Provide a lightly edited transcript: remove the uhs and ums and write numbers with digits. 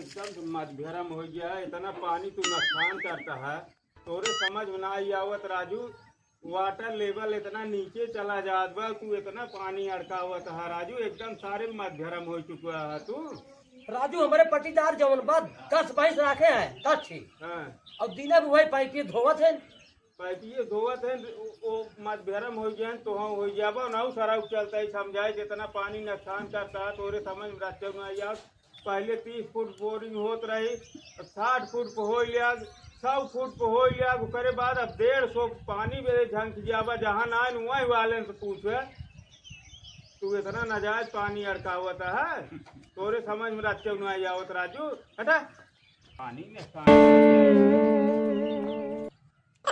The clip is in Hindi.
एकदम मधभरम हो गया है। इतना पानी तू नुकसान करता है, तोरे समझ में ना आई आवत राजू। वाटर लेवल इतना नीचे चला जात बा, तू इतना पानी अड़कावत है राजू, एकदम सारे मधभरम हो चुका है तू। राजू हमारे पटीदार जवन बा 10 भैंस रखे हैं 10 छी। हाँ, और दिने भी वही पाइपी धोवत है। पैपिए धोवत है, वो मधभरम हो गया तो हम हो जाबो ना सारा चलता है। समझाए जितना पानी नुकसान करता है तोरे समझ में रखे में आई। पहले 30 फुट बोरिंग होत रही, 60 फुट पे हो लिया, 100 फुट पे हो लिया। करे बाद अब 150 पानी में झंक जाबा, जहाँ ना आए वहीं वाले से पूछे तू इतना नाजायज पानी अड़कावत है, तोरे समझ में रखे में आई आवत राजू। हटा पानी नुकसान